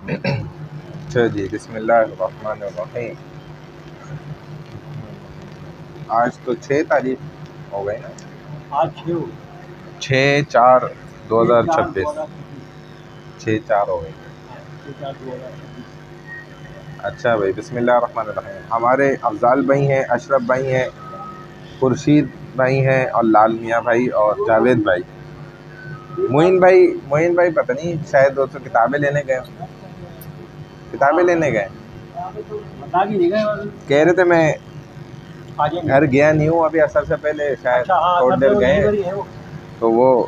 اچھا جی، بسم اللہ الرحمن الرحیم۔ آج تو 6 تاریخ ہو گئی نا، آج 6 ہو 6/4/2026، 6/4 ہو گئی۔ 6/4/2026۔ اچھا بھائی، بسم اللہ الرحمن الرحیم۔ ہمارے افضال بھائی ہیں، اشرف بھائی ہیں، خورشید بھائی ہیں، اور لال میاں بھائی اور جاوید بھائی۔ معین بھائی پتہ نہیں، شاید وہ تو کتابیں لینے گئے، کتابیں لینے گئے، بتا کے نہیں گئے، کہہ رہے تھے میں گھر گیا نہیں ہوں ابھی، اثر سے پہلے شاید تھوڑی دیر گئے ہیں، تو وہ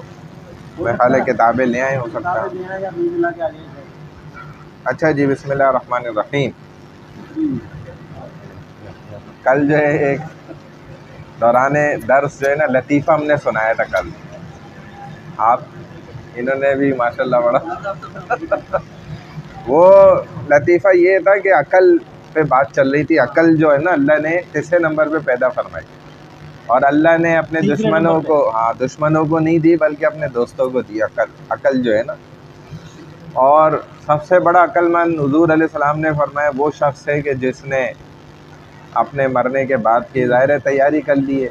میں خیال ہے کتابیں لے آئے ہو سکتا ہے۔ اچھا جی، بسم اللہ الرحمن الرحیم۔ کل جو ہے ایک دوران درس جو ہے نا لطیفہ ہم نے سنایا تھا کل، آپ انہوں نے بھی ماشاءاللہ بڑا وہ لطیفہ یہ تھا کہ عقل پہ بات چل رہی تھی۔ عقل جو ہے نا اللہ نے تیسرے نمبر پہ پیدا فرمائی، اور اللہ نے اپنے دشمنوں کو نہیں دی بلکہ اپنے دوستوں کو دی عقل جو ہے نا۔ اور سب سے بڑا عقل مند حضور علیہ السلام نے فرمایا وہ شخص ہے کہ جس نے اپنے مرنے کے بعد کی ظاہر تیاری کر لی ہے،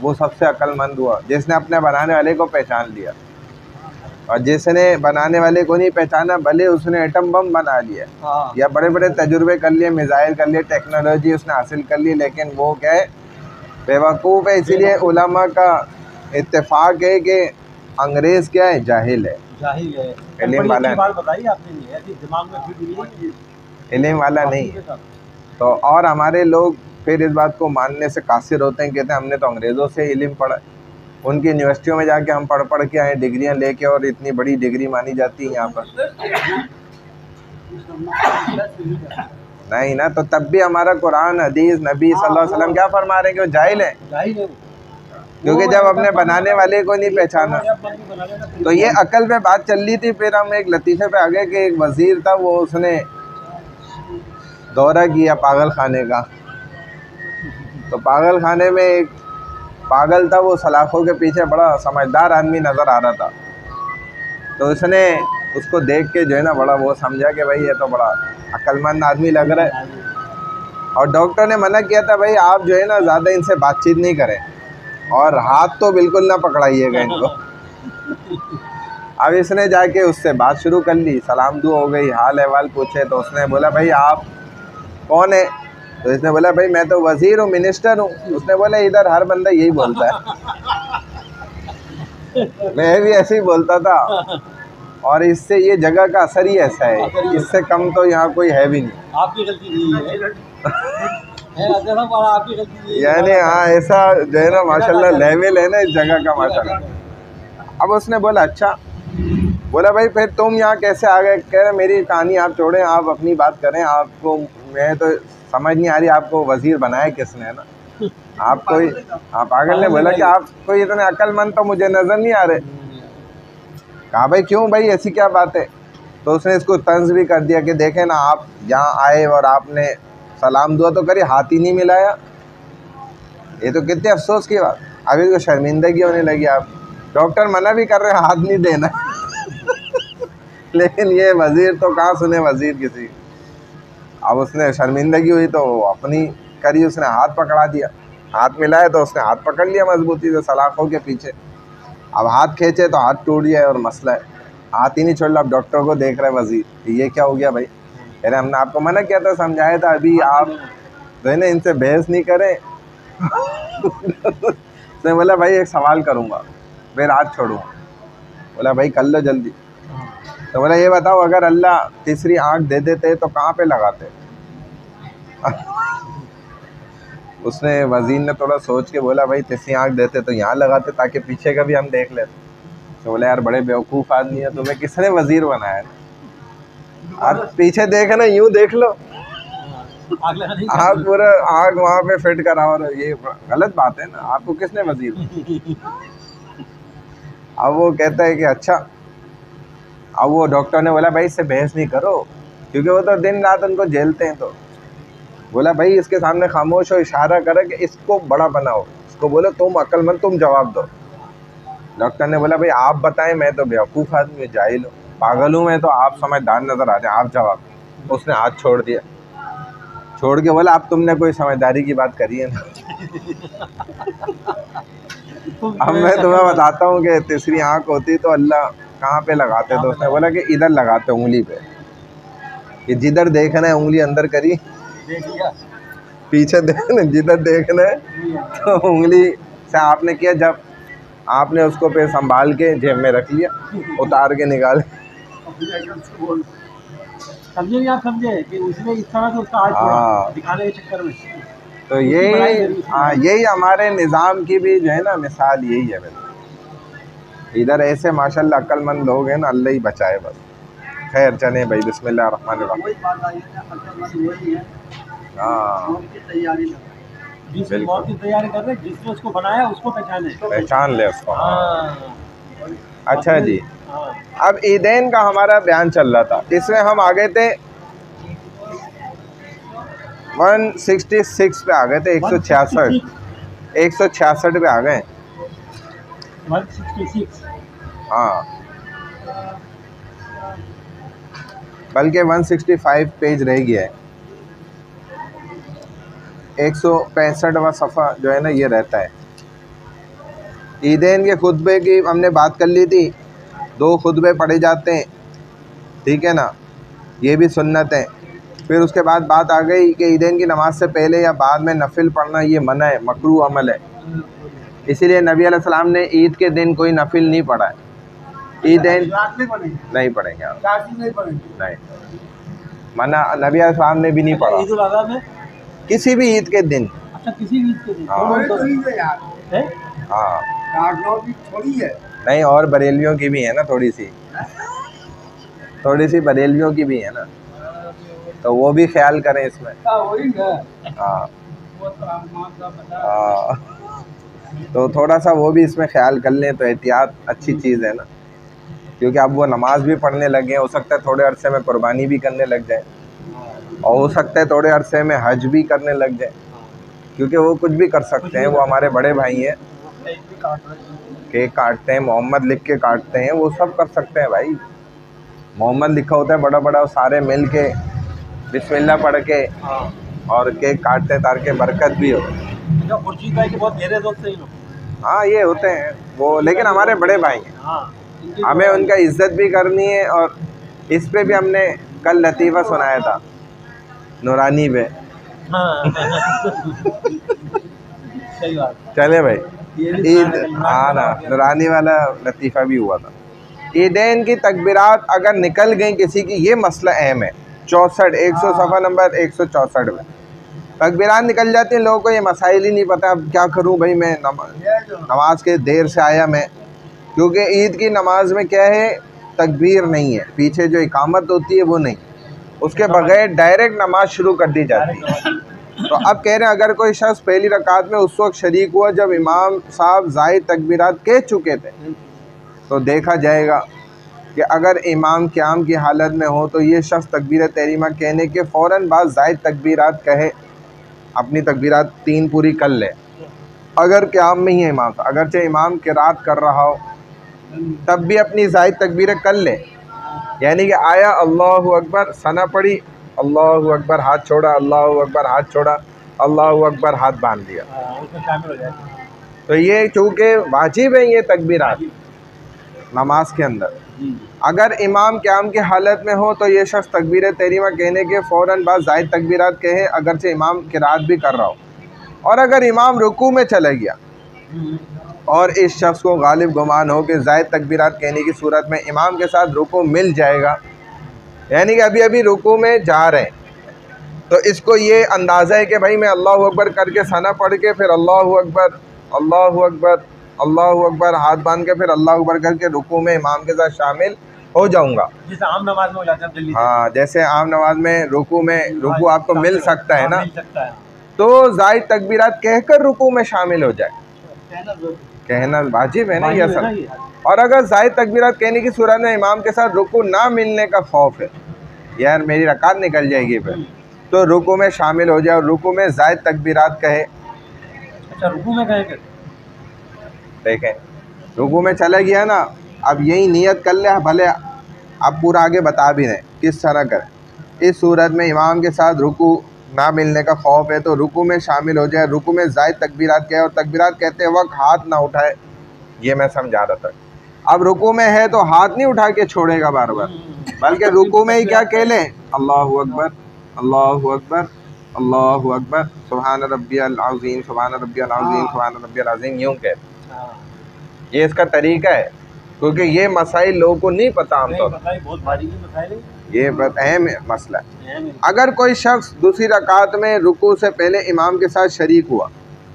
وہ سب سے عقل مند ہوا، جس نے اپنے بنانے والے کو پہچان لیا۔ اور جس نے بنانے والے کو نہیں پہچانا، بھلے اس نے ایٹم بم بنا لیا یا بڑے بڑے تجربے کر لیے، میزائل کر لیے، ٹیکنالوجی اس نے حاصل کر لی، لیکن وہ کیا ہے، بیوقوف ہے۔ اسی لیے علماء کا اتفاق ہے کہ انگریز کیا ہے، جاہل ہے، علم والا علم والا نہیں ہے۔ تو اور ہمارے لوگ پھر اس بات کو ماننے سے قاصر ہوتے ہیں، کہتے ہیں ہم نے تو انگریزوں سے علم پڑھا، ان کی یونیورسٹیوں میں جا کے ہم پڑھ کے آئے، ڈگریاں لے کے، اور اتنی بڑی ڈگری مانی جاتی ہے یہاں پر۔ نہیں نا، تو تب بھی ہمارا قرآن حدیث نبی صلی اللہ علیہ وسلم کیا فرما رہے ہیں کہ وہ جاہل ہیں، کیونکہ جب اپنے بنانے والے کو نہیں پہچانا۔ تو یہ عقل پہ بات چل رہی تھی، پھر ہم ایک لطیفے پہ آگئے کہ ایک وزیر تھا، وہ اس نے دورہ کیا پاگل خانے کا، تو پاگل خانے میں ایک پاگل تھا، وہ سلاخوں کے پیچھے بڑا سمجھدار آدمی نظر آ رہا تھا، تو اس نے اس کو دیکھ کے جو ہے نا بڑا وہ سمجھا کہ بھائی یہ تو بڑا عقل مند آدمی لگ رہا ہے، اور ڈاکٹر نے منع کیا تھا بھائی آپ جو ہے نا زیادہ ان سے بات چیت نہیں کریں، اور ہاتھ تو بالکل نہ پکڑائیے گا ان کو۔ اب اس نے جا کے اس سے بات شروع کر لی، سلام دعا ہو گئی، حال احوال پوچھے، تو اس نے بولا بھائی آپ کون ہیں؟ تو اس نے بولا بھائی میں تو وزیر ہوں، منسٹر ہوں۔ اس نے بولا ادھر ہر بندہ یہی بولتا ہے، میں بھی ایسے ہی بولتا تھا، اور اس سے یہ جگہ کا اثر ہی ایسا ہے، اس سے کم تو یہاں کوئی ہے بھی نہیں۔ آپ کی غلطی نہیں ہے، یعنی ہاں ایسا جو ہے نا ماشاءاللہ لیول ہے نا اس جگہ کا ماشاءاللہ۔ اب اس نے بولا اچھا، بولا بھائی پھر تم یہاں کیسے آ گئے؟ کہہ رہے میری کہانی آپ چھوڑیں، آپ اپنی بات کریں، آپ کو میں تو سمجھ نہیں آ رہی آپ کو وزیر بنایا کس نے نا، آپ کوئی پاگل نے بولا کہ آپ کوئی اتنے عقل مند تو مجھے نظر نہیں آ رہے۔ کہا بھائی کیوں بھائی ایسی کیا بات ہے؟ تو اس نے اس کو طنز بھی کر دیا کہ دیکھیں نا آپ یہاں آئے اور آپ نے سلام دعا تو کری، ہاتھ ہی نہیں ملایا، یہ تو کتنے افسوس کی بات۔ اب اس کو شرمندگی ہونے لگی، آپ ڈاکٹر منع بھی کر رہے ہیں ہاتھ نہیں دینا، لیکن یہ وزیر تو کہاں سنے وزیر کسی۔ اب اس نے شرمندگی ہوئی تو اپنی کری، اس نے ہاتھ پکڑا دیا، ہاتھ ملایا تو اس نے ہاتھ پکڑ لیا مضبوطی سے سلاخوں کے پیچھے۔ اب ہاتھ کھینچے تو ہاتھ ٹوٹ جائے، اور مسئلہ ہے ہاتھ ہی نہیں چھوڑ رہا۔ اب ڈاکٹر کو دیکھ رہے وزیر کہ یہ کیا ہو گیا بھائی، کہہ رہے ہم نے آپ کو منع کیا تھا، سمجھایا تھا، ابھی آپ جو ہے نا ان سے بحث نہیں کریں۔ اس نے بولا بھائی ایک سوال کروں گا پھر ہاتھ چھوڑوں گا۔ بولا بھائی کر لو جلدی۔ تو بولا یہ بتاؤ اگر اللہ تیسری آنکھ دے دیتے تو کہاں پہ لگاتے؟ اس نے وزیر نے تھوڑا سوچ کے بولا بھائی تیسری آنکھ دیتے تو یہاں لگاتے تاکہ پیچھے کا بھی ہم دیکھ لیتے۔ تو بولا یار بڑے بیوقوف آدمی ہے، تمہیں کس نے وزیر بنایا؟ اور پیچھے دیکھنا یوں دیکھ لو، آپ پورا آنکھ وہاں پہ فٹ کراؤ، یہ غلط بات ہے نا، آپ کو کس نے وزیر؟ اب وہ کہتا ہے کہ اچھا، اب وہ ڈاکٹر نے بولا بھائی اس سے بحث نہیں کرو، کیونکہ وہ تو دن رات ان کو جھیلتے ہیں، تو بولا بھائی اس کے سامنے خاموش ہو، اشارہ کرے کہ اس کو بڑا بناؤ، اس کو بولو تم عقل مند، تم جواب دو۔ ڈاکٹر نے بولا بھائی آپ بتائیں، میں تو بیوقوف آدمی ہوں، جاہل ہوں۔ پاگل ہوں میں تو آپ سمجھدار نظر آ جائیں، آپ جواب دیں۔ اس نے ہاتھ چھوڑ دیا، چھوڑ کے بولا اب تم نے کوئی سمجھداری کی بات کری ہے نا۔ اب میں تمہیں بتاتا ہوں کہ تیسری آنکھ ہوتی تو اللہ کہاں پہ لگاتے، تو اس نے بولا کہ ادھر لگاتے، انگلی پہ، کہ جدھر دیکھنا ہے انگلی اندر کری، دیکھ لیا پیچھے دیکھنا، جدھر دیکھنا ہے تو انگلی سے آپ نے کیا، جب آپ نے اس کو پہ سنبھال کے جیب میں رکھ لیا، اتار کے نکال۔ سمجھے نہیں آپ، سمجھے کہ اس نے اس طرح سے اس کا ہاتھ چھوڑا دکھانے کے چکر میں۔ تو یہی ہمارے نظام کی بھی جو ہے نا مثال یہی ہے۔ ادھر ایسے ماشاء اللہ عقل مند لوگ ہیں نا، اللہ ہی بچائے بس۔ خیر چلیں بھائی، بسم اللہ الرحمن الرحیم۔ ہاں جس موت کی تیاری کر رہے، جس نے اس کو بنایا اس کو پہچانے، پہچان لے اس کو۔ ہاں اچھا جی، اب عیدین کا ہمارا بیان چل رہا تھا، اس میں ہم آگے تھے 166 پہ آ گئے تھے، 166 پہ آ گئے۔ 166 ہاں بلکہ 165 پیج رہ گیا ہے، 165واں صفحہ جو ہے نا یہ رہتا ہے۔ عیدین کے خطبے کی ہم نے بات کر لی تھی، 2 خطبے پڑھے جاتے ہیں، ٹھیک ہے نا، یہ بھی سنت ہے۔ پھر اس کے بعد بات آ گئی کہ عیدین کی نماز سے پہلے یا بعد میں نفل پڑھنا یہ منع ہے، مکروہ عمل ہے، اسی لیے نبی علیہ السلام نے عید کے دن کوئی نفل نہیں پڑھا ہے۔ عیدین نہیں پڑھیں گے آپ، نہیں منع، نبی علیہ السلام نے بھی نہیں پڑھا عید الاضحیٰ میں، کسی بھی عید کے دن۔ اچھا کسی بھی عید کے دن، ہاں نہیں، اور بریلویوں کی بھی ہے نا تھوڑی سی بریلویوں کی بھی ہے نا، تو وہ بھی خیال کریں اس میں۔ ہاں تو تھوڑا سا وہ بھی اس میں خیال کر لیں تو احتیاط اچھی چیز ہے نا، کیونکہ اب وہ نماز بھی پڑھنے لگے ہیں، ہو سکتا ہے تھوڑے عرصے میں قربانی بھی کرنے لگ جائیں، اور ہو سکتا ہے تھوڑے عرصے میں حج بھی کرنے لگ جائیں، کیونکہ وہ کچھ بھی کر سکتے ہیں، وہ ہمارے بڑے بھائی ہیں، کیک کاٹتے ہیں، محمد لکھ کے کاٹتے ہیں، وہ سب کر سکتے ہیں بھائی۔ محمد لکھا ہوتا ہے بڑا بڑا، سارے مل کے بسم اللہ پڑھ کے اور کیک کاٹتے ہیں تاکہ برکت بھی ہو۔ خورشید بھائی کے بہت گہرے دوست ہیں لوگ، ہاں یہ ہوتے ہیں وہ، لیکن ہمارے بڑے بھائی ہیں، ہمیں ان کا عزت بھی کرنی ہے۔ اور اس پہ بھی ہم نے کل لطیفہ سنایا تھا نورانی پہ، صحیح بات، چلے بھائی عید، ہاں نا نورانی والا لطیفہ بھی ہوا تھا۔ عیدین کی تکبیرات اگر نکل گئیں کسی کی، یہ مسئلہ اہم ہے، 64 صفحہ نمبر 164 میں تکبیرات نکل جاتی ہیں، لوگوں کو یہ مسائل ہی نہیں پتہ، اب کیا کروں بھائی، میں نماز کے دیر سے آیا میں، کیونکہ عید کی نماز میں کیا ہے، تکبیر نہیں ہے، پیچھے جو اقامت ہوتی ہے وہ نہیں، اس کے بغیر ڈائریکٹ نماز شروع کر دی جاتی ہے۔ تو اب کہہ رہے ہیں اگر کوئی شخص پہلی رکعت میں اس وقت شریک ہوا جب امام صاحب زائد تکبیرات کہہ چکے تھے، تو دیکھا جائے گا کہ اگر امام قیام کی حالت میں ہو تو یہ شخص تکبیر تحریمہ کہنے کے فوراً بعد زائد تکبیرات کہے، اپنی تکبیرات 3 پوری کر لے، اگر قیام میں ہی ہے امام صاحب، اگرچہ امام قرات کر رہا ہو تب بھی اپنی زائد تکبیریں کر لے، یعنی کہ آیا اللہ اکبر، ثنا پڑھی، اللہ اکبر ہاتھ چھوڑا، اللہ اکبر ہاتھ چھوڑا، اللہ اکبر ہاتھ باندھ دیا، اس میں شامل ہو جائے۔ تو یہ چونکہ واجب ہے یہ تکبیرات نماز کے اندر، اگر امام قیام کی حالت میں ہو تو یہ شخص تکبیر تحریمہ کہنے کے فوراً بعد زائد تکبیرات کہے، اگرچہ امام قرات بھی کر رہا ہو۔ اور اگر امام رکوع میں چلا گیا اور اس شخص کو غالب گمان ہو کہ زائد تکبیرات کہنے کی صورت میں امام کے ساتھ رکوع مل جائے گا، یعنی کہ ابھی رکوع میں جا رہے ہیں، تو اس کو یہ اندازہ ہے کہ بھائی میں اللہ اکبر کر کے ثنا پڑھ کے پھر اللہ اکبر اللہ اکبر اللہ اکبر ہاتھ باندھ کے پھر اللہ اکبر کر کے رکوع میں امام کے ساتھ شامل ہو جاؤں گا، جیسے عام نماز میں ہو جاتے ہیں جلدی سے۔ ہاں جیسے عام نماز میں رکوع آپ کو مل سکتا ہے نا، مل سکتا ہے، تو زائد تکبیرات کہہ کر رکوع میں شامل ہو جائے، کہنا واجب ہے نا یہ اصل۔ اور اگر زائد تکبیرات کہنے کی صورت میں امام کے ساتھ رکوع نہ ملنے کا خوف ہے، یار میری رکعت نکل جائے گی پھر، تو رکوع میں شامل ہو جائے اور رکوع میں زائد تکبیرات کہے۔ اچھا رکوع میں کہیں پھر دیکھیں رکوع میں چلا گیا نا، اب یہی نیت کر لے، بھلے اب پورا آگے بتا بھی رہے ہیں کس طرح کریں۔ اس صورت میں امام کے ساتھ رکوع نہ ملنے کا خوف ہے تو رکوع میں شامل ہو جائے، رکوع میں زائد تکبیرات کہے، اور تکبیرات کہتے وقت ہاتھ نہ اٹھائے، یہ میں سمجھا رہا تھا۔ اب رکوع میں ہے تو ہاتھ نہیں اٹھا کے چھوڑے گا بار بار، بلکہ رکوع میں ہی کیا کہہ لیں، اللہ اکبر اللہ اکبر اللہ اکبر سبحان ربی العظیم سبحان ربی العظیم سبحان ربی العظیم، یوں کہتے۔ یہ اس کا طریقہ ہے، کیونکہ یہ مسائل لوگوں کو نہیں پتہ عام طور پر، بہت بھاری مسائل ہے، یہ بہت اہم مسئلہ ہے۔ اگر کوئی شخص دوسری رکعت میں رکوع سے پہلے امام کے ساتھ شریک ہوا،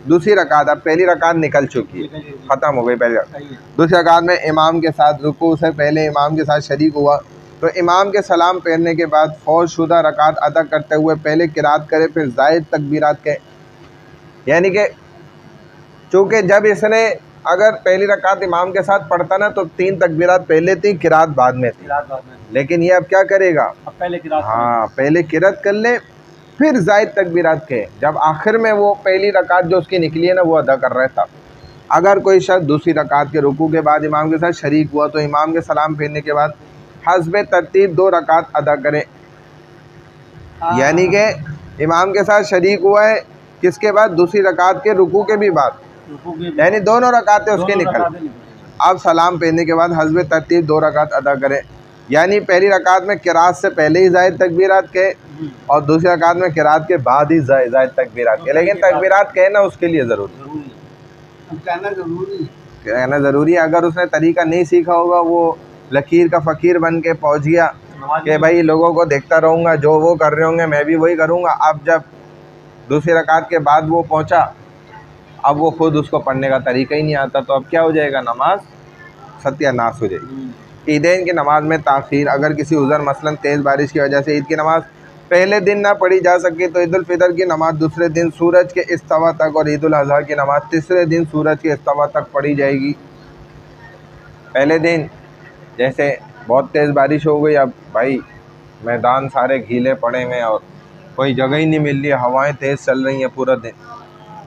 دوسری رکعت، اب پہلی رکعت نکل چکی ہے، ختم ہو گئی پہلی رکعت، دوسری رکعت میں امام کے ساتھ رکوع سے پہلے امام کے ساتھ شریک ہوا تو امام کے سلام پھیرنے کے بعد فوت شدہ رکعت ادا کرتے ہوئے پہلے قرات کرے، پھر زائد تکبیرات کہے۔ یعنی کہ چونکہ جب اس نے اگر پہلی رکعت امام کے ساتھ پڑھتا نا تو 3 تکبیرات پہلے تھی، قرات بعد میں تھی، لیکن یہ اب کیا کرے گا، ہاں پہلے قرات کر لے پھر زائد تکبیرات کہے، جب آخر میں وہ پہلی رکعت جو اس کی نکلی ہے نا وہ ادا کر رہا تھا۔ اگر کوئی شخص دوسری رکعت کے رکوع کے بعد امام کے ساتھ شریک ہوا تو امام کے سلام پھیرنے کے بعد حسب ترتیب 2 رکعت ادا کرے، یعنی کہ امام کے ساتھ شریک ہوا ہے کس کے بعد، دوسری رکعت کے رکوع کے بھی بعد، یعنی دونوں رکعتیں اس کے نکل، اب سلام پھیرنے کے بعد حسب ترتیب 2 رکعت ادا کرے، یعنی پہلی رکعت میں قرات سے پہلے ہی زائد تکبیرات کہے اور دوسری رکعت میں قرات کے بعد ہی زائد تکبیرات کہے، لیکن تکبیرات کہنا اس کے لیے ضروری کہنا ضروری ہے۔ اگر اس نے طریقہ نہیں سیکھا ہوگا، وہ لکیر کا فقیر بن کے پہنچ گیا کہ بھائی لوگوں کو دیکھتا رہوں گا، جو وہ کر رہے ہوں گے میں بھی وہی کروں گا، اب جب دوسری رکعت کے بعد وہ پہنچا، اب وہ خود اس کو پڑھنے کا طریقہ ہی نہیں آتا، تو اب کیا ہو جائے گا، نماز ستیہ ناس ہو جائے گی۔ عیدین کی نماز میں تاخیر، اگر کسی عذر مثلا تیز بارش کی وجہ سے عید کی نماز پہلے دن نہ پڑھی جا سکے تو عید الفطر کی نماز دوسرے دن سورج کے استوا تک اور عید الاضحیٰ کی نماز تیسرے دن سورج کے استوا تک پڑھی جائے گی۔ پہلے دن جیسے بہت تیز بارش ہو گئی، اب بھائی میدان سارے گھیلے پڑے ہوئے اور کوئی جگہ ہی نہیں مل رہی، ہوائیں تیز چل رہی ہیں پورا دن،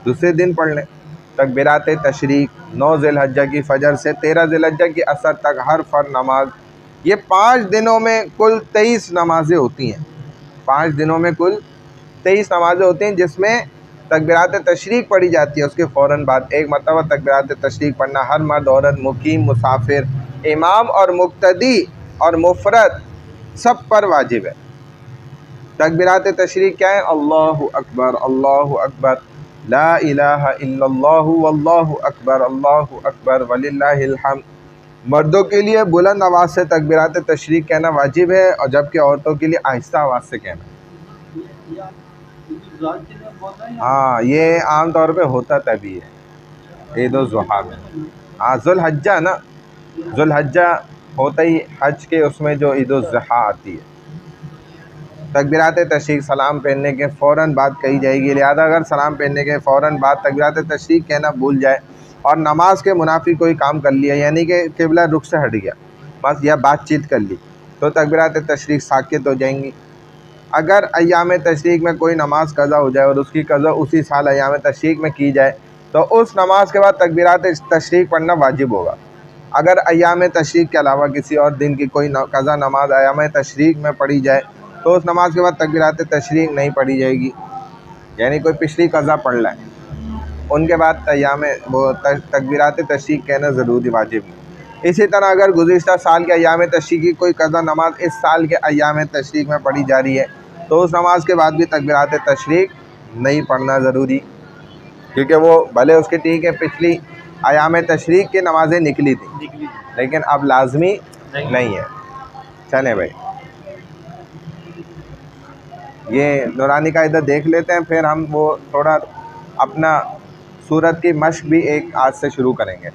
دوسرے دن پڑھ لیں۔ تکبیرات تشریق 9 ذی الحجہ کی فجر سے 13 ذی الحجہ کی عصر تک ہر فرض نماز، یہ 5 دنوں میں کل 23 نمازیں ہوتی ہیں، 5 دنوں میں کل 23 نمازیں ہوتی ہیں، جس میں تکبیرات تشریق پڑھی جاتی ہے، اس کے فوراً بعد ایک مرتبہ تکبیرات تشریق پڑھنا ہر مرد عورت مقیم مسافر امام اور مقتدی اور مفرد سب پر واجب ہے۔ تکبیرات تشریق کیا ہے، اللہ اکبر لا الہ الا اللہ واللہ اکبر وللہ الحمد۔ مردوں کے لیے بلند آواز سے تکبیرات تشریق کہنا واجب ہے، اور جبکہ عورتوں کے لیے آہستہ آواز سے کہنا۔ ہاں یہ عام طور پہ ہوتا تبھی ہے عید الضحیٰ میں، ہاں ذوالحجہ نا، ذوالحجہ ہوتا ہی حج کے اس میں جو عید الضحیٰ آتی ہے۔ تکبیرات تشریق سلام پھیرنے کے فوراً بعد کہی جائے گی، لہذا اگر سلام پھیرنے کے فوراً بعد تکبیرات تشریق کہنا بھول جائے اور نماز کے منافی کوئی کام کر لیا، یعنی کہ قبلہ رخ سے ہٹ گیا بس یا بات چیت کر لی، تو تکبیرات تشریق ساکت ہو جائیں گی۔ اگر ایام تشریق میں کوئی نماز قضا ہو جائے اور اس کی قضا اسی سال ایام تشریق میں کی جائے تو اس نماز کے بعد تکبیرات تشریق پڑھنا واجب ہوگا۔ اگر ایام تشریق کے علاوہ کسی اور دن کی کوئی قضا نماز ایام تشریق میں پڑھی جائے تو اس نماز کے بعد تکبیرات تشریق نہیں پڑھی جائے گی، یعنی کوئی پچھلی قضا پڑھ لائے ان کے بعد تکبیرات تشریق کہنا ضروری واجب نہیں۔ اسی طرح اگر گزشتہ سال کے ایام تشریق کی کوئی قضا نماز اس سال کے ایام تشریق میں پڑھی جا رہی ہے تو اس نماز کے بعد بھی تکبیرات تشریق نہیں پڑھنا ضروری، کیونکہ وہ بھلے اس کے ٹھیک ہے پچھلی ایام تشریق کی نمازیں نکلی تھیں لیکن اب لازمی نہیں ہے۔ چلیں بھائی یہ نورانی قاعدہ دیکھ لیتے ہیں، پھر ہم وہ تھوڑا اپنا سورت کی مشق بھی ایک آج سے شروع کریں گے۔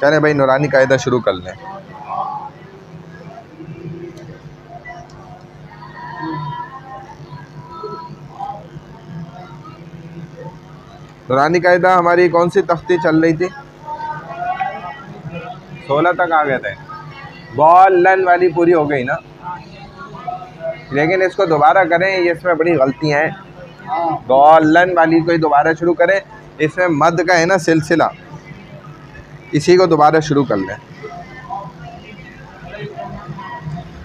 چلیں بھائی نورانی قاعدہ شروع کر لیں۔ نورانی قاعدہ ہماری کون سی تختی چل رہی تھی، 16 تک آ گئے تھے، بال لن والی پوری ہو گئی نا، لیکن اس کو دوبارہ کریں، یہ اس میں بڑی غلطیاں ہیں۔ بال لن والی کوئی دوبارہ شروع کریں، اس میں مد کا ہے نا سلسلہ، اسی کو دوبارہ شروع کر لیں۔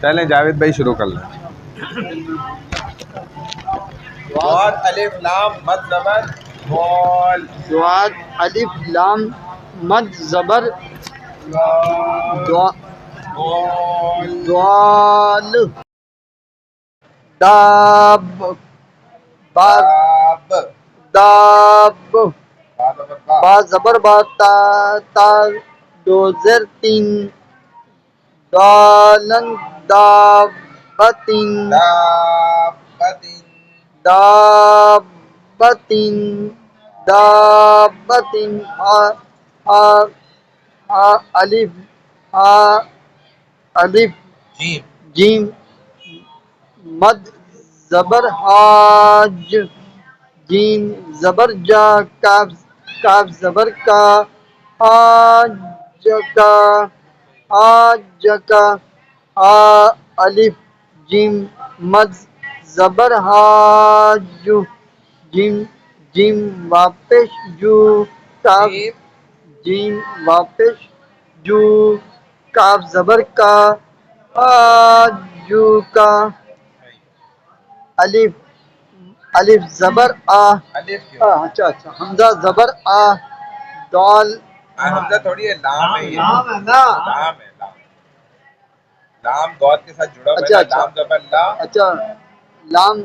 چلیں جاوید بھائی شروع کر لیں. ضاد الف لام مد زبر بول. ضاد الف لام مد زبر بول. ضال داب با داب با زبر با تا تا دو زر تین دالن دابتین دابتین دابتین الف الف جیم مد زبر حاج جیم زبر جا کاف کاف زبر کا حاج کا حاج کا الف جیم مد زبر حاج جیم جیم واپس جو کاف جیم واپس جو کاف زبر کا حاجو کا الف الف زبر اچھا اچھا حمزہ زبر دال حمزہ تھوڑی ہے، لام ہے. یہ نام ہے نا. لام ہے. لام ضاد کے ساتھ جڑا ہوا اچھا ہے. اچھا لام زبر لا. اچھا لام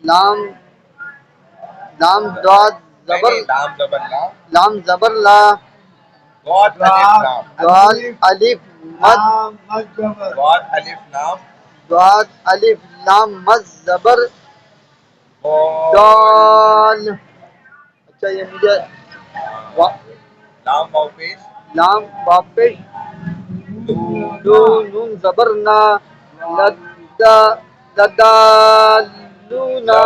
لام لام داد زبر لام زبر لا. لام زبر لا ضاد الف لام. دال الف مد ضاد الف لام داد الف لام مد زبر بول. دال. اچھا یہ مجھے لام واو پیش لام واپس دو نون زبر نا لدا لدالونا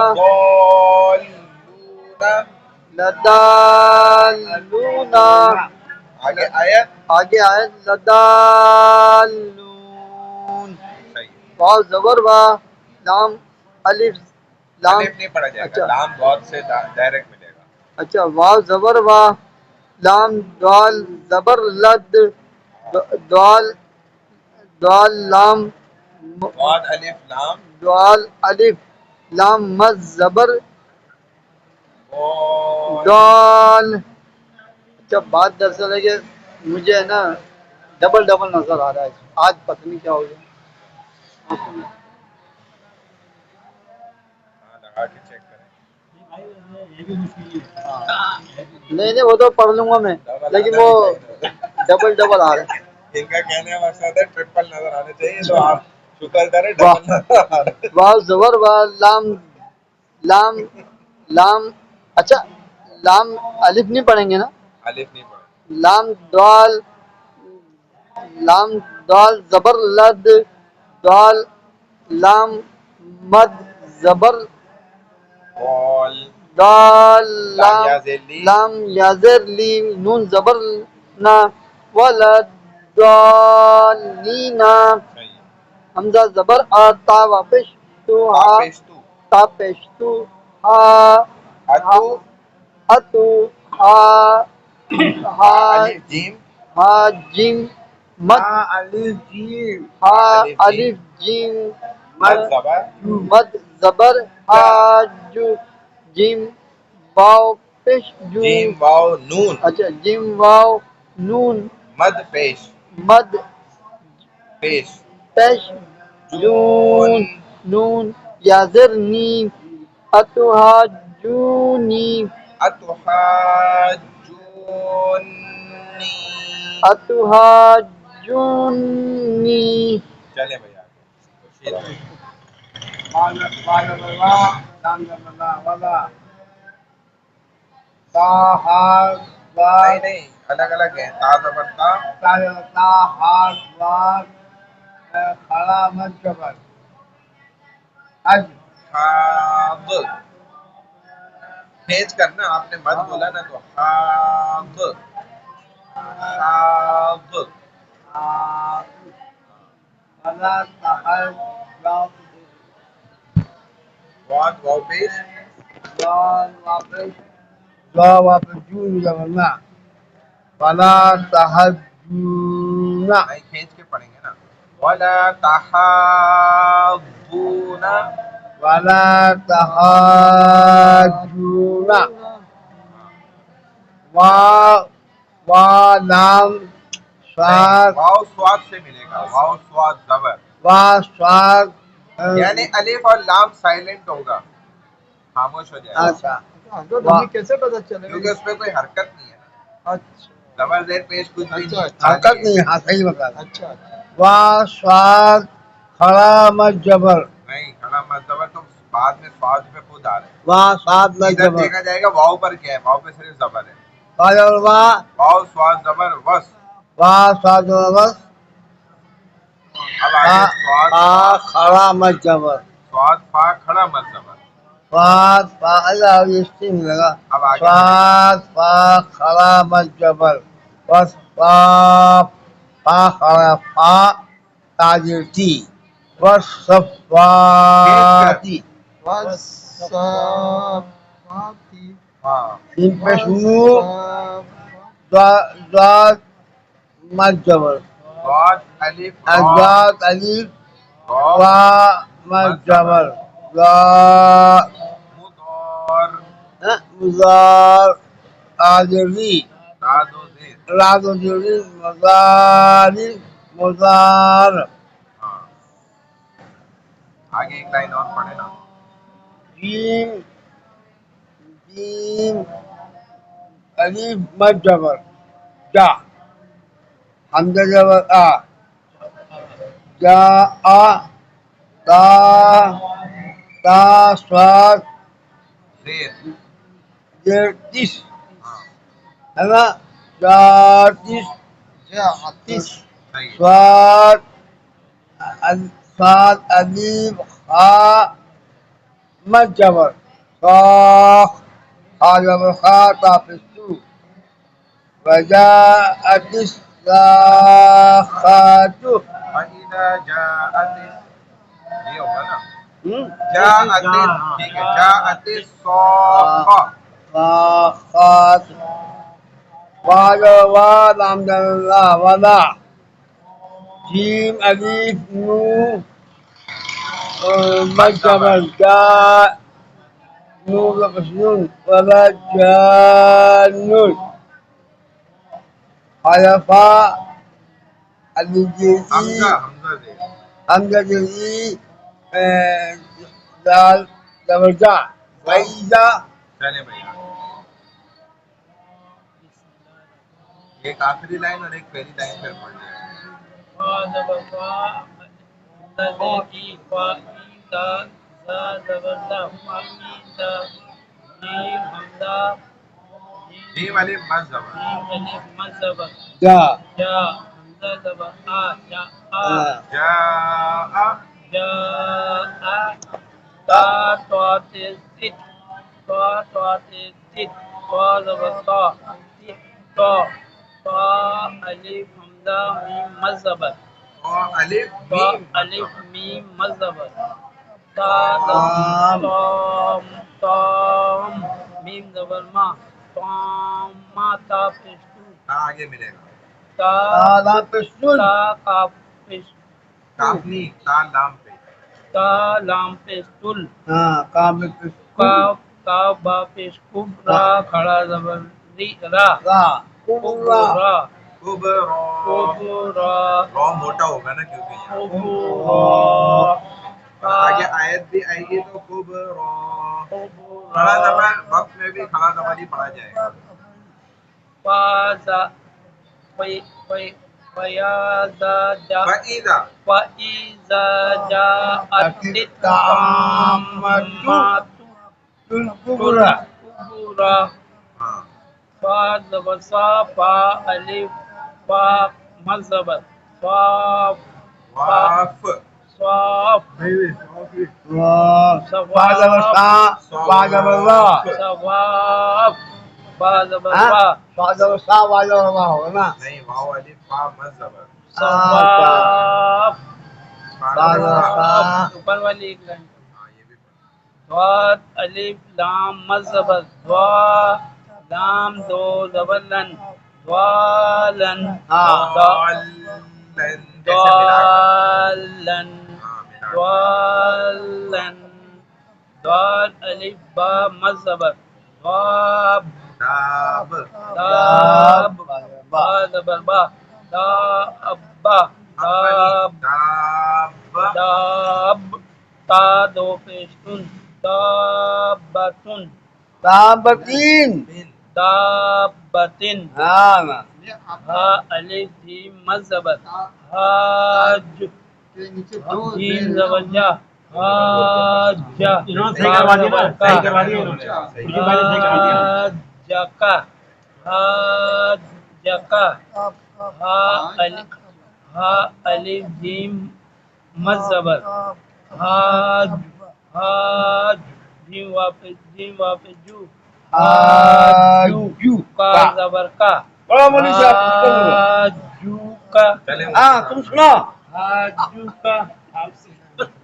لدالونا آگے آیت. آگے آئے لدالون واو زبر وا لام الف لام الف نہیں پڑھا جائے گا. اچھا لام ضاد سے ڈائریکٹ ملے گا. اچھا واو زبر وا لام دال زبر لد دال دال لام ضاد الف لام دال الف لام مد زبر بول. دال. اچھا بات دراصل ہے کہ مجھے نا ڈبل ڈبل نظر آ رہا ہے آج پتہ نہیں کیا ہو گیا. لگا کے چیک کریں. یہ بھی مشکل ہے. نہیں نہیں وہ تو پڑھ لوں گا میں لیکن وہ ڈبل ڈبل آ رہا ہے. ان کا کہنے کا مقصد ہے ٹرپل نظر آنے چاہیے تو آپ شکر کریں ڈبل نظر آ رہے ہیں. واو زبر وا لام لام لام اچھا لام الف نہیں پڑھیں گے نا. الف نہیں پڑھا. لام دال لام دال زبر لد دال لام مد زبر بول. دال لام لام یا زیر لی. لام یازر لی نون زبر نا ولد دالینا صحیح. حمزہ زبر تا واپس تو ہا واپس تو. تا پیش تو ہا اتو. اتو ہا ہا الف جیم ہا جیم مد الف جیم ہا الف الف جیم مد زبر مد زبر حاجو جیم واو پیش جو جیم واو نون اچھا جیم واو نون مد پیش مد پیش پیش جون نون یازر نی اتوہاجونی اتحاجونی. اتوہاجونی. چلیں بھائی آگے. نہیں نہیں الگ الگ ہے. تا زبر تا. حاض کھینچ کرنا. آپ نے مد بولا نا تو حاض حاض. واو واو پیش فلا تحجونا نہیں کھینچ کے پڑھیں گے نا. ولا تحاضون ولا تحاجون لام سواد واو سواد سے ملے گا، واو سواد زبر، سواد یعنی الف اور لام سائلنٹ ہوگا، خاموش ہو جائے گا، اچھا ہمیں کیسے پتا چلے کیونکہ اس میں کوئی حرکت نہیں ہے نا، اچھا زبر زیر پیش کچھ بھی نہیں، حرکت نہیں، ہاں صحیح بتا رہا اچھا سواد کھڑا مت جبر نہیں، کھڑا مت زبر تو بعد میں سواد پہ خود آ رہے ہیں، سواد مت ادھر جبر دیکھا جائے گا واؤ پر کیا ہے، واؤ پہ صرف زبر ہے، واہ واؤ سواد زبر وس، سواد بس اب آگے سواد کھڑا مت جبر سواد فا کھڑا مت زبر، سواد اللہ اسٹی ملے گا اب آگے سواد کھڑا مت جبر بس کھڑا تاجر ٹی بس صفاتی وصفاتی ہاں ان پہ سنو ذات مت جبر سواد الف را ذات الف را وا مت جبر مدور مزار آجری داد و زیر، راد و جری مزاری مزار ہاں آگے ایک لائن اور پڑھے نا، جیم جیم الف مت جبر جا حمزہ جبر جا تا تا سواد زیر، جرتیس ہاں ہے نا جاتیس صحیح، سواد سواد الف مت جبر خاخ جبر خا تافستو وجاءت الساخات فَإِذَا جَاءَتِ یہ ہوگا نا، جاءت ٹھیک ہے، جاءت الصاخہ، صاخات الحمد للہ ولا جیم الف نو مت جبر جا نور مخزون ولا جانون حلفا الجزئی حمزہ حمزہ زیر، حمزہ جزئی دال زبرجا وعیزہ چلے بھائی آگے۔ ایک آخری لائن اور ایک پہلی لائن پھر پڑھ لیں۔ جیم الف مد زبر، جا جاء اور الف میم مد زبر، آگے ملے گا، تالا پشتون کاف نہیں، تا لام پہ، ہاں کام را کبرا، را موٹا ہوگا نا کیونکہ یہاں، اور آگے آیت بھی آئے گی تو کبرا، کھڑا زبر وقت میں بھی کھڑا زبر ہی پڑھا جائے گا، فَإِذَا الکبرى ہاں واف ہوگا نا نہیں، واو الف فا مد زبر، اوپر والی ایک لائن ہاں یہ بھی پڑھا، ضاد الف لام مذبر لام دو زبر لن ضالن ضالن ایسے ملا کر ضالن ہاں ملا کر ضالن ضال الف با مد زبر ضاب داب داب با زبر با دابا داب داب داب تا دو پیشتن دابتن دابتین دابتن ہاں ہا الف جیم مد زبر حاج جیم زبر جا حاجہ انہوں نے صحیح کروا دیا نا، صحیح کروا دیا انہوں نے، صحیح خورشید بھائی نے صحیح کروا دیا نا۔ حاجکا حاجکا ہا الف جیم مد زبر حاج حاج جیم واپس جو حاجو کا زبر کا بڑا مولوی صاحب حاجو کا چلیں ہاں تم سنو حاجو کا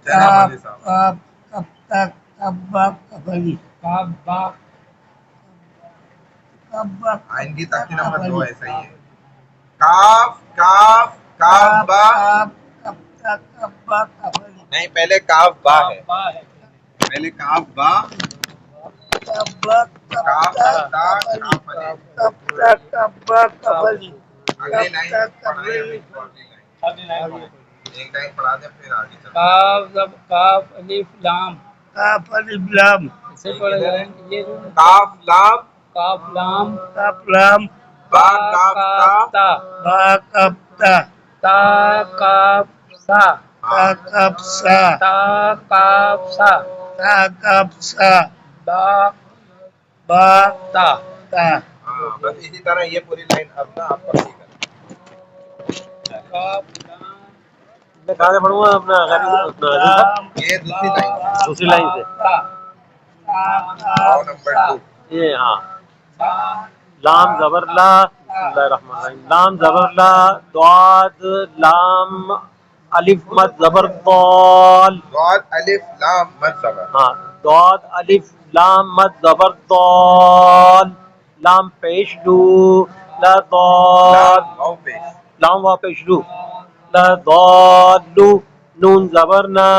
چلیں مولوی صاحب آئندگی تک کی نمبر 2 ہے صحیح ہے کاف کاف کاف با نہیں پہلے کاف با ہے پہلے کاف با کاف تا کاف الف اگلی لائن پڑھائیں ہمیں کو اگلی لائن ایک لائن پڑھا دیں پھر آگے چلیں کاف الف لام اسے پڑھا جائے یہ کاف لام کاف لام با کاف تا تا کاف سا تا کاف سا با تا ہاں بس اسی طرح یہ پوری لائن اب نا آپ پڑھیے گا کاف لام میں کہاں سے پڑھوں گا اپنا یہ دوسری لائن ہے دوسری لائن سے، واو نمبر 2 یہ ہاں لام زبر لا، بسم اللہ الرحمن الرحیم، لام زبر لا، ضاد لام الف مد زبر ضال، ضاد الف لام مد زبر ہاں ضاد الف لام مد زبر ضال، لام پیش لو، لا ضاد، لام واو پیش لام وا پیش لو، لا ضالو، نون زبر نا،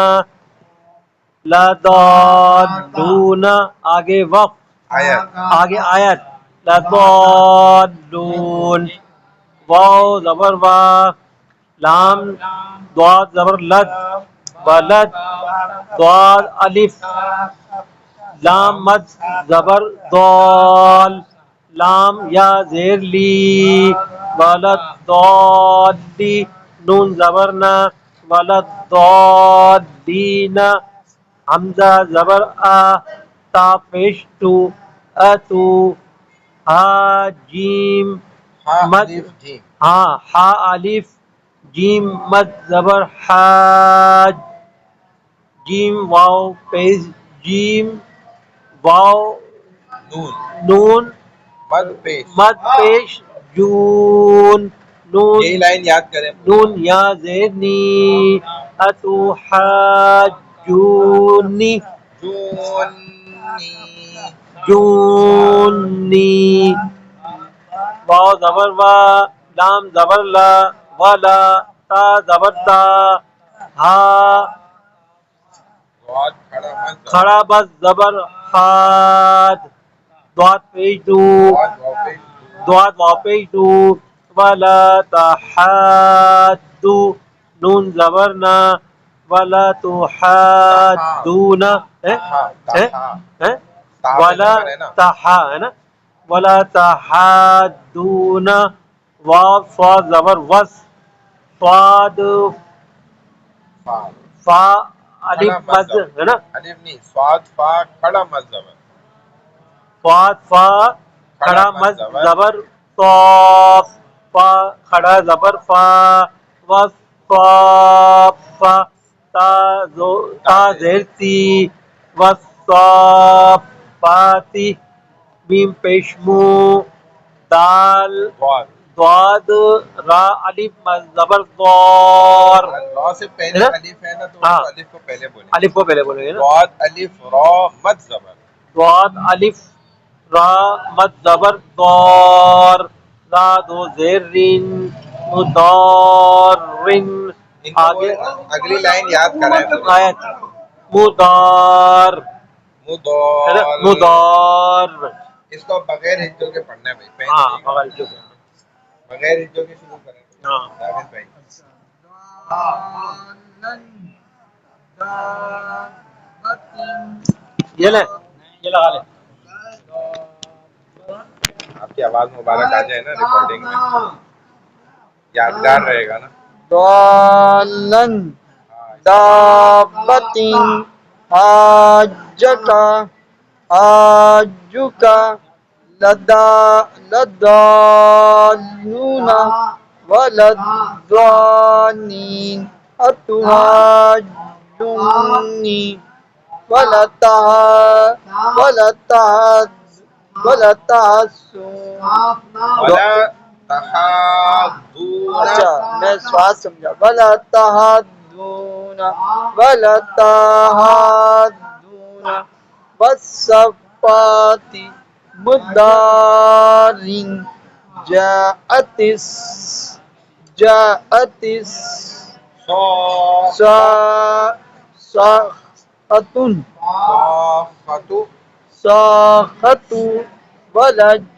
لا ضالون، آگے وقف، آیت آگے آیت، لا ضالون، واو زبر وا، لام ضاد زبر لد، ولد، ضاد الف لام مد زبر ضال، لام یا زیر لی، ولد ضالی، نون زبر نا، ولد ضالین، حمزہ زبر آ، تا پیش تو، اتو، ہا جیم ہا مد، الف جیم ہاں ہا الف جیم مد زبر حاج، جیم واو پیش جیم واو نون نون مد پیش مد پیش جون، نون یہی لائن یاد کریں نون یا زیر نی، اتو حاجونی، جونی جونی، واو زبر وا، لام زبر لا، ولا، تا زبر تا، ہا ضاد کھڑا مد زبر کھڑا بس زبر حاد، ضاد پیش دو، ضاد واو پیش ضاد واو پیش دو، ولا تحادو، نون زبر نا، ولا تحادون، ولا تحا ہے نا، ولا تحادون، واو صاد زبر وس، صاد فا فا الف مد ہے نا، الف نہیں صاد فا کھڑا مد زبر صاد فا کھڑا مد زبر صاف، فا کھڑا زبر فا، وصافا، تا زیر سی، وصافاتی، میم پیشمو، دال ضاد ضاد را الف مد زبر ضار، را سے پہلے ہے نا؟ الف ہے نا تو ہاں الف کو پہلے بولیں الف کو پہلے بولیں گے نا، ضاد الف را مد زبر ضاد الف را مد زبر ضار، را دو زیر رین، مضارن آگے اگلی لائن یاد کرائیں آیت مضار مضار مضار اس کو بغیر ہجوں کے پڑھنا ہے بھائی پین ہاں سے بغل جو بغیر ہجوں کے شروع کریں ہاں داوود بھائی یہ لے یہ لگا لے آپ کی آواز مبارک آ جائے نا ریکارڈنگ میں یادگار رہے گا نا ضالن دابت حاجک حاجک لدالون ولدالین اتحاجونی ولتحسون ولا تحاضون اچھا میں سواد سمجھا ولا تحدون ولا تحدون والصفات مدارین جاءت ساختن صافت ساخت ولجان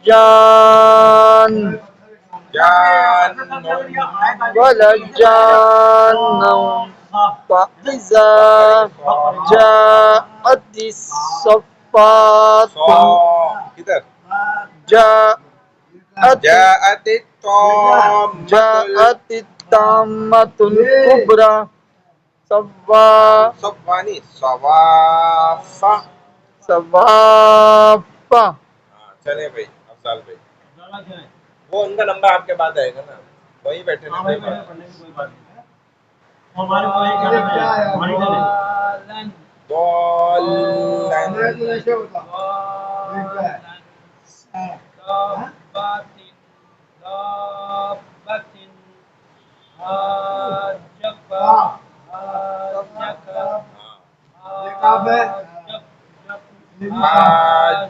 ولجان فإذا جاءت الصفات کدھر جاءت جاءت الطامة جاءت الطامة الكبرى صفوانی صوافا صوافا چلے بھائی افضال بھائی وہ ان کا نمبر آپ کے بعد آئے گا نا وہی بیٹھے نا ہمارے کو ایک ہماری ادھر ہے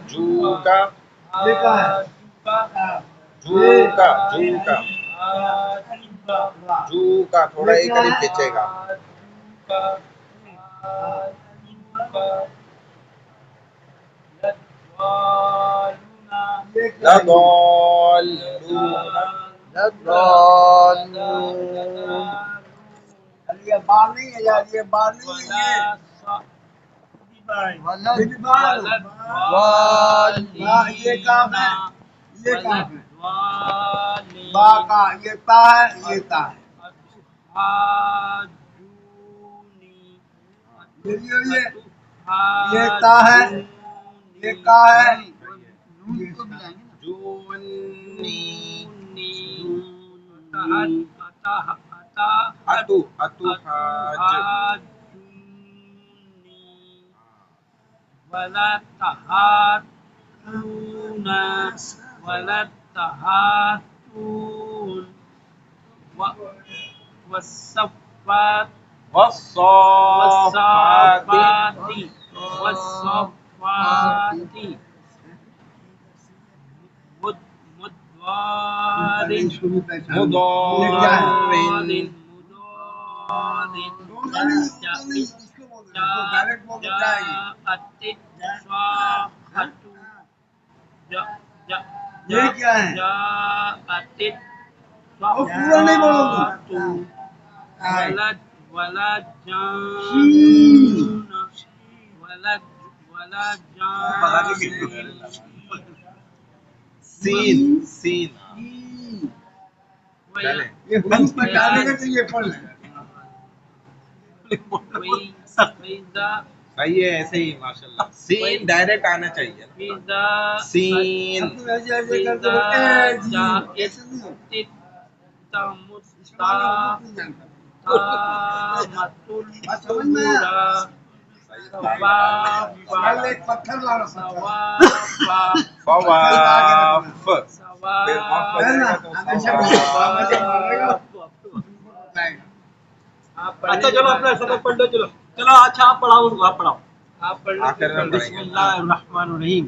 جوکا جوکا جوکا جوکا تھوڑا ایک قریب کھینچے گا یہ بار نہیں ہے یار یہ بار نہیں ہے یہ کام ہے یہ کام ہے با کا یہ تا ہے یہ تا ہے یہ تا ہے یہ کا ہے اتو اتو حاج ولا تحاتون ولا تحاتون والصفات والصافات والصفات یہ کیا ہے پورا نہیں بولو ولا جان ولا جان سین سین یہ بند پر ڈالے گا تو یہ پڑھ لے صحیح ہے ایسے ہی ماشاءاللہ سین ڈائریکٹ آنا چاہیے سین پتھر لانا اچھا چلو اپنا سبق پڑھ لو چلو چلو اچھا آپ پڑھاؤ ان کو آپ پڑھاؤ آپ پڑھ لو بسم اللہ الرحمن الرحیم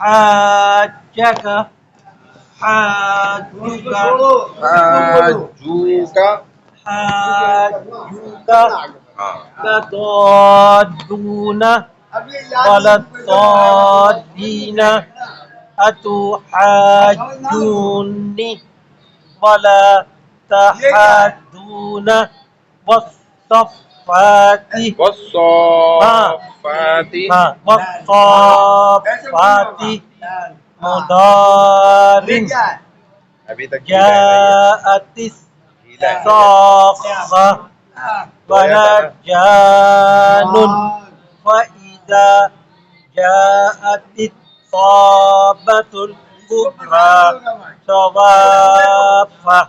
حاجك حاجك حاجوکا حاجك ہاں لضالون ولا الضالين أتحاجوني ولا تحاجون والصفات والصافات والصفات مضار ابھی تک جاءت الصاخة ورجال فإذا جاءت الطامة الكبرى صوافة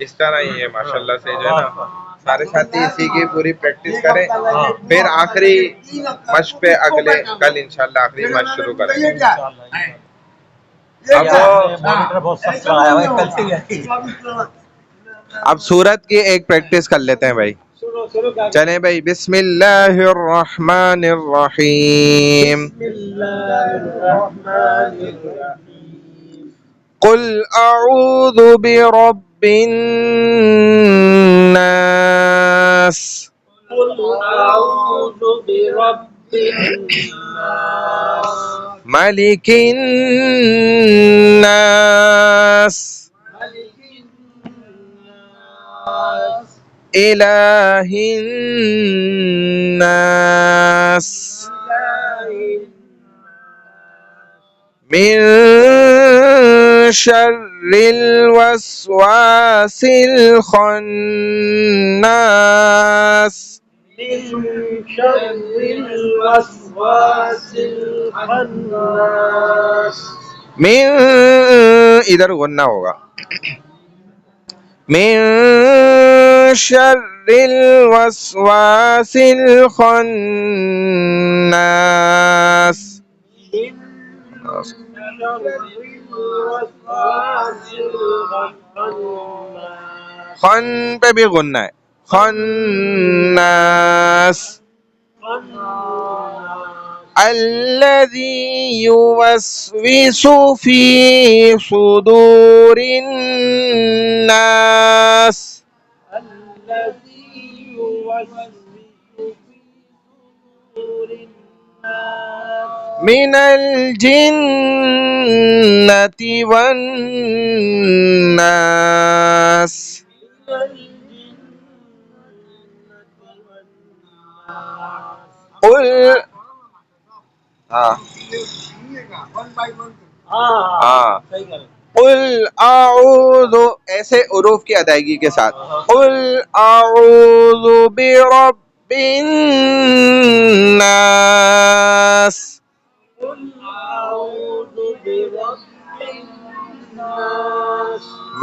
اس طرح ہی ہے ماشاءاللہ سے جو ہے نا سارے ساتھی اسی کی پوری پریکٹس کریں پھر آخری مشق پہ اگلے کل انشاءاللہ آخری مشق شروع کریں گے بہت سخت لگایا بھائی کل سے ہی اب سورت کی ایک پریکٹس کر لیتے ہیں بھائی چلیں بھائی بسم اللہ الرحمن الرحیم قل اعوذ برب الناس قل اعوذ برب الناس ملک الناس الہ الناس من شر الوسواس الخناس من شر الوسواس الخناس من ادھر غنہ ہوگا من شر الوسواس الخناس خن پہ بھی غنہ ہے خناس الذي يوسوس في صدور الناس من الجنة والناس قل قل اعوذ ایسے حروف کی ادائیگی کے ساتھ قل اعوذ برب الناس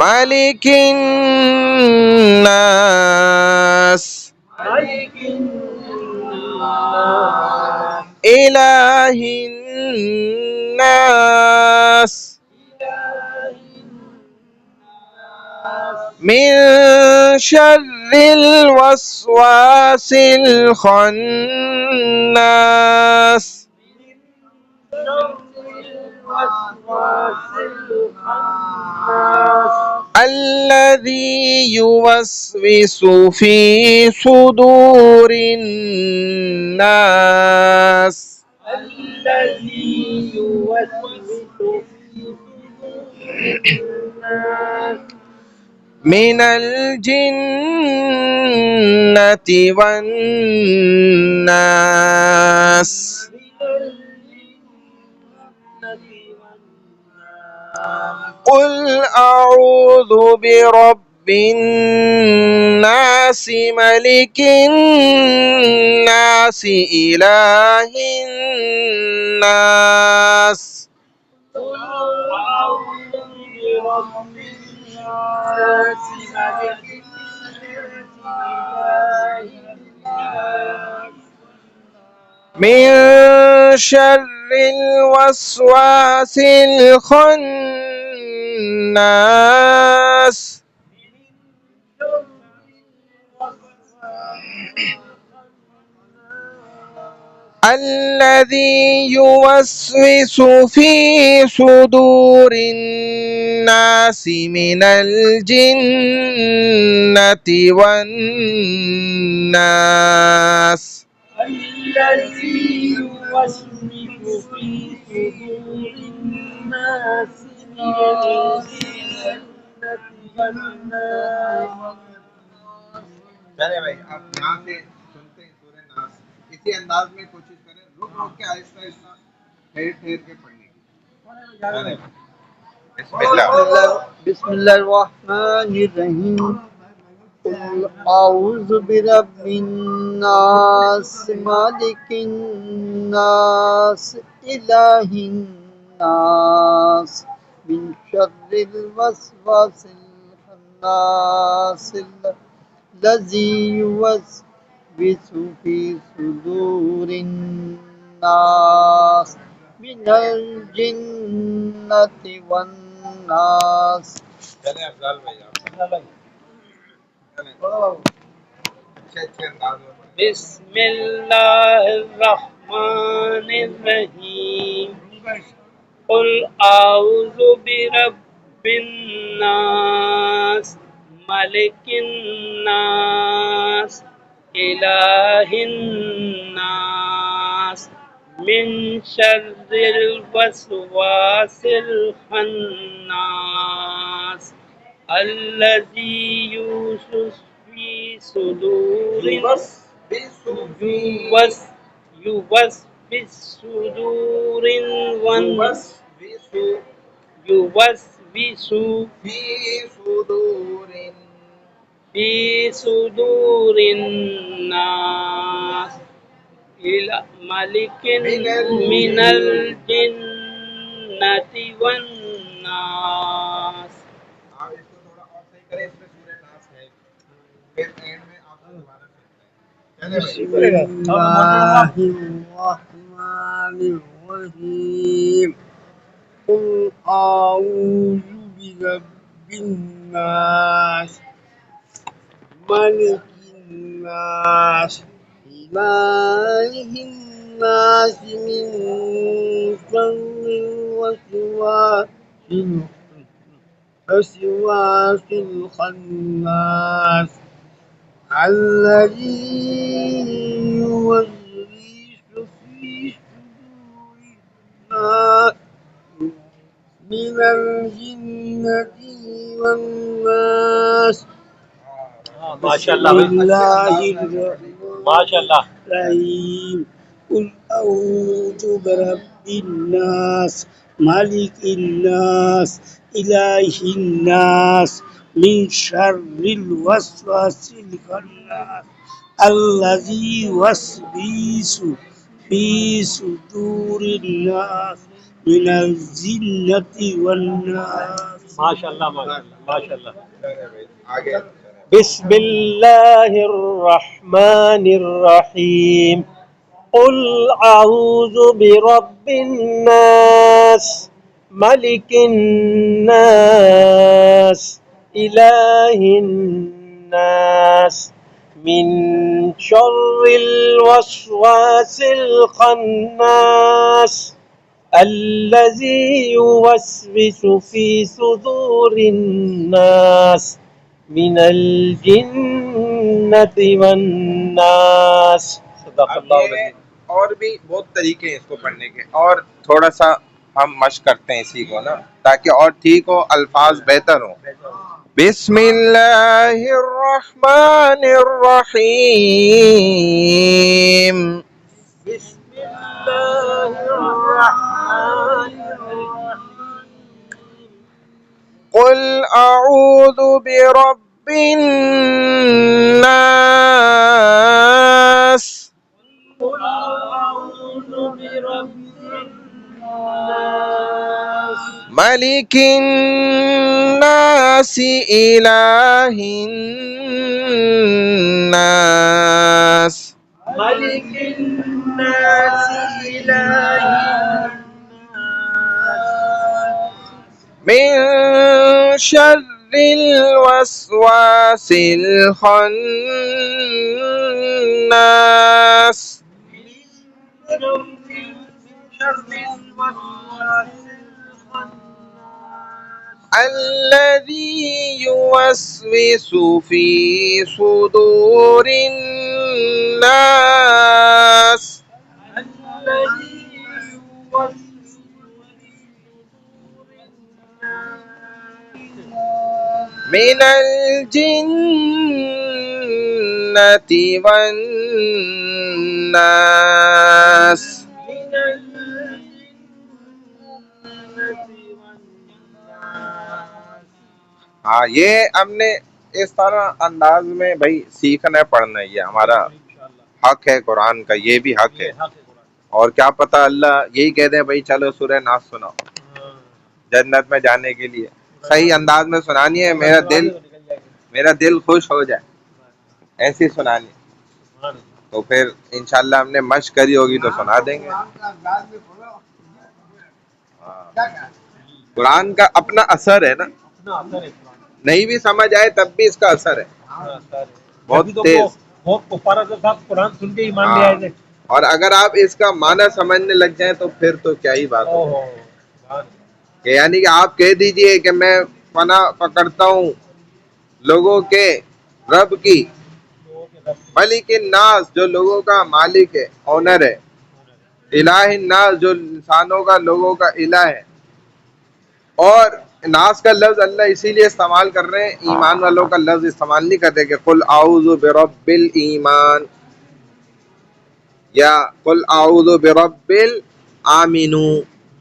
ملک الناس الہ الناس من شر الوسواس الخناس الذي يوسوس في صدور الناس من الجنة والناس قل أعوذ برب الناس ملك الناس إله الناس من شر الوسواس الخناس الذي يوسوس في صدور الناس من الجنة والناس. الذي يوسوس في صدور الناس من الجنة والناس. چلے بھائی آپ یہاں سے سنتے ہیں سورہ ناس، اسی انداز میں کوشش کریں، رک رک کے آہستہ آہستہ ٹھہر ٹھہر کے پڑھنے کی. چلے بسم اللہ. بسم اللہ الرحمن الرحیم. قل اعوذ برب الناس مالک الناس الہ الناس من شر الوسواس الخناس الذی يوسوس في صدور الناس من الجنة والناس. چلے افضال بھائی آپ اچھے اچھے انداز میں پڑھیں. بسم اللہ الرحمن الرحیم. قل اعوذ برب الناس ملک الناس الہ الناس من شر الوسواس الخناس الذي يوسوس في صدور يوسوس في صدور يوسوس في صدور الناس ملك من الجنة والناس. آپ اس کو تھوڑا اور صحیح کریں، اس میں سورہ ناس ہے پھر اینڈ میں آپ کو دوبارہ سے چلے بھائی. بسم اللہ الرحمن الرحیم. قل اعوذ برب الناس ملک الناس الہ الناس من شر الوسواس الخناس الذي يوسوس في صدور الناس من الجنة والناس. ماشاء اللہ بسم اللہ ماشاء اللہ. الرحیم. قل اعوذ برب الناس مالک الناس الہ الناس من شر الوسواس الخناس الذی يوسوس في صدور الناس من الجنة والناس. ماشاء اللہ ماشاء اللہ ماشاء اللہ. چلے بھائی آگے. بسم اللہ الرحمن الرحیم. قل اعوذ برب الناس ملک الناس الہ الناس من شر الوسواس الخناس الذي يوسوس في صدور الناس من الجنة والناس. صدق اب اللہ یہ العظیم. اور بھی بہت طریقے ہیں اس کو پڑھنے کے، اور تھوڑا سا ہم مشق کرتے ہیں اسی کو نا، تاکہ اور ٹھیک ہو، الفاظ بہتر ہوں. بسم اللہ الرحمن الرحیم. بسم اللہ الرحمن الرحیم. قل اعوذ برب الناس قل اعوذ برب الناس ملك الناس إله الناس ملك الناس إله الناس من شر الوسواس الخناس الذي يوسوس في صدور الناس من الجنة والناس. ہاں یہ ہم نے اس طرح انداز میں بھائی سیکھنا پڑھنا، یہ ہمارا حق ہے، قرآن کا یہ بھی حق ہے. اور کیا پتہ اللہ یہی کہہ دیں بھائی چلو سورہ ناس سناؤ جنت میں جانے کے لیے، صحیح انداز میں سنانی ہے، میرا دل خوش ہو جائے ایسی سنانی. تو پھر انشاءاللہ ہم نے مشق کری ہوگی تو سنا دیں گے. قرآن کا اپنا اثر ہے نا، نہیں بھی سمجھ آئے تب بھی اس کا اثر ہے بہت تیز. قرآن سن کے ایمان لے آئے تھے. اور اگر آپ اس کا معنی سمجھنے لگ جائیں تو پھر تو کیا ہی بات ہو. کہ یعنی کہ آپ کہہ دیجئے کہ میں پناہ پکڑتا ہوں لوگوں کے رب کی، ملک الناس جو لوگوں کا مالک ہے، اونر ہے، الہ الناس جو انسانوں کا لوگوں کا الہ ہے. اور ناس کا لفظ اللہ اسی لیے استعمال کر رہے ہیں، ایمان والوں کا لفظ استعمال نہیں کرتے کہ قل اعوذ برب الایمان یا قل اعوذ برب الآمنون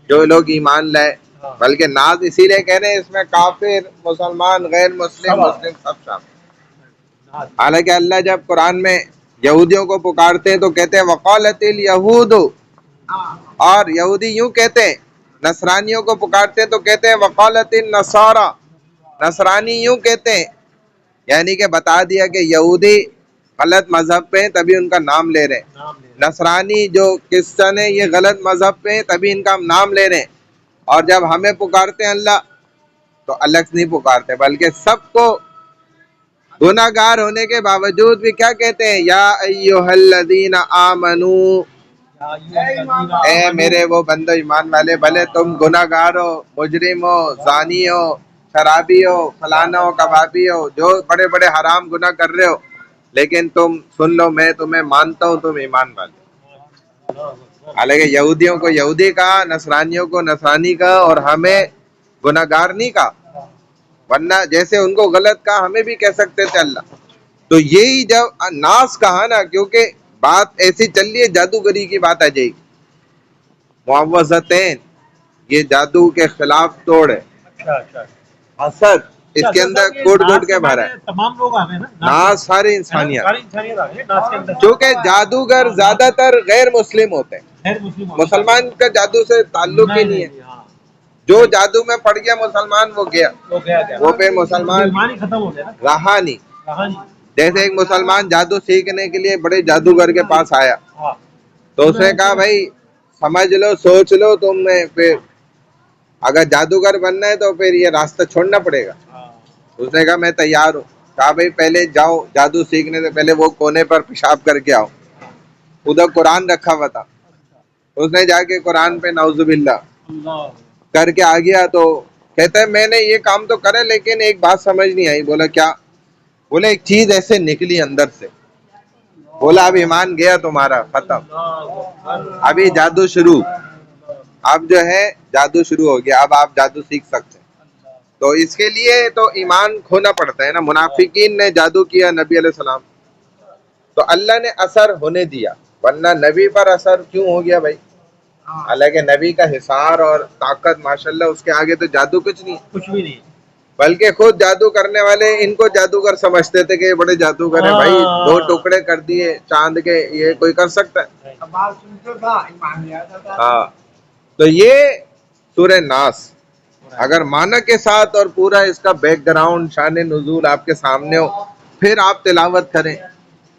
جو لوگ ایمان لائے، بلکہ ناز اسی لیے کہہ رہے ہیں اس میں کافر، مسلمان، غیر مسلم، مسلم سب شامل. حالانکہ اللہ جب قرآن میں یہودیوں کو پکارتے ہیں تو کہتے ہیں وقالت الیہود، اور یہودی یوں کہتے ہیں. نصرانیوں کو پکارتے ہیں تو کہتے ہیں وقالت النصارى، نصرانی یوں کہتے ہیں. یعنی کہ بتا دیا کہ یہودی غلط مذہب پہ ہیں تبھی ان کا نام لے رہے ہیں، نصرانی جو کرسچن ہیں یہ غلط مذہب پہ ہیں تبھی ان کا ہم نام لے رہے ہیں. اور جب ہمیں پکارتے ہیں اللہ تو الگ سے نہیں پکارتے، بلکہ سب کو گناہ گار ہونے کے باوجود بھی کیا کہتے ہیں یا ایھا الذین آمنو، اے میرے وہ بندو ایمان والے، بھلے تم گناہ گار ہو، مجرم ہو، زانی ہو، شرابی ہو، فلانا ہو، کبابی ہو، جو بڑے بڑے حرام گناہ کر رہے ہو، لیکن تم سن لو میں تمہیں مانتا ہوں تم ایمان والے. حالانکہ یہودیوں کو یہودی کہا، نصرانیوں کو نصرانی کہا، اور ہمیں گناہ گار نہیں کہا. ورنہ جیسے ان کو غلط کہا ہمیں بھی کہہ سکتے تھے اللہ. تو یہی جب ناس کہا نا، کیونکہ بات ایسی چل رہی ہے جادوگری کی بات آ جائے گی. معوذتین یہ جادو کے خلاف توڑ ہے، اثر اس کے اندر کوٹ کوٹ کے بھرا ہے. تمام لوگ آ گئے نا ناس ساری انسانیت، ساری انسانیت آ گئی ناس کے اندر. چونکہ جادوگر زیادہ تر غیر مسلم ہوتے ہیں، غیر مسلم مسلمان کا جادو سے تعلق ہی نہیں ہے. جو جادو میں پڑ گیا مسلمان وہ گیا، وہ پہ مسلمان ایمان ہی ختم ہو گیا نا. رہا نہیں. کہاں جی؟ جیسے ایک مسلمان جادو سیکھنے کے لیے بڑے جادوگر کے پاس آیا ہاں. تو اس نے کہا بھائی سمجھ لو، سوچ لو، تم نے پھر اگر جادوگر بننا ہے تو پھر یہ راستہ چھوڑنا پڑے گا. اس نے کہا میں تیار ہوں. کہا بھائی پہلے جاؤ جادو سیکھنے سے پہلے وہ کونے پر پیشاب کر کے آؤ، ادھر قرآن رکھا ہوا تھا. اس نے جا کے قرآن پہ نعوذ باللہ کر کے آ گیا. تو کہتا ہے میں نے یہ کام تو کرے لیکن ایک بات سمجھ نہیں آئی. بولا کیا؟ بولے ایک چیز ایسے نکلی اندر سے. بولا اب ایمان گیا تمہارا، ختم، ابھی جادو شروع، اب جو ہے جادو شروع ہو گیا، اب آپ جادو سیکھ سکتے ہیں. تو اس کے لیے تو ایمان کھونا پڑتا ہے نا. منافقین نے جادو کیا نبی علیہ السلام، تو اللہ نے اثر ہونے دیا، ورنہ نبی پر اثر کیوں ہو گیا بھائی؟ حالانکہ نبی کا حصار اور طاقت ماشاءاللہ اس کے آگے تو جادو کچھ نہیں، کچھ بھی نہیں. بلکہ خود جادو کرنے والے ان کو جادوگر سمجھتے تھے کہ یہ بڑے جادوگر ہیں. بھائی 2 ٹکڑے کر دیے چاند کے، یہ کوئی کر سکتا ہے؟ ہاں. تو یہ سورہ ناس اگر معنی کے ساتھ اور پورا اس کا بیک گراؤنڈ شان نزول آپ کے سامنے ہو پھر آپ تلاوت کریں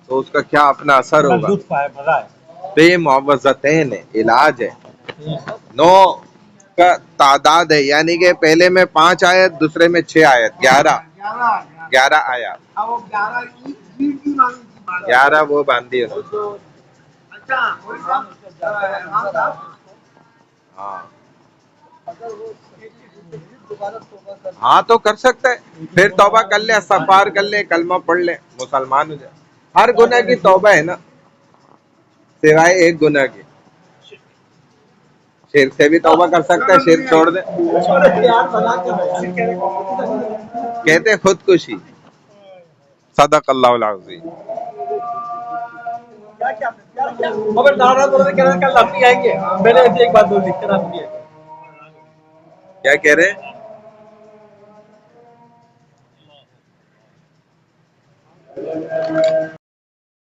تو اس کا کیا اپنا اثر ہوگا. لطف آئے، مزہ آئے. تو یہ معوذتین ہے، علاج ہے. 9 کا تعداد ہے، یعنی کہ پہلے میں 5 آیت، دوسرے میں 6 آیت، 11 آیات. 11 وہ باندھی ہے. ہاں ہاں تو کر سکتا ہے، پھر توبہ کر لے، استغفار کر لے، کلمہ پڑھ لے، مسلمان ہو جائے. ہر گناہ کی توبہ ہے نا، سوائے ایک گناہ کی. شرک سے بھی توبہ کر سکتا ہے، شرک چھوڑ دے. کہتے خودکشی. صدق اللہ العظیم. مگر ناراض ہونے کے کل ہم نہیں آئیں گے. میں نے ایسی ایک بات بولی کہ آپ نہیں آئیں گے. کیا کہہ رہے ہیں؟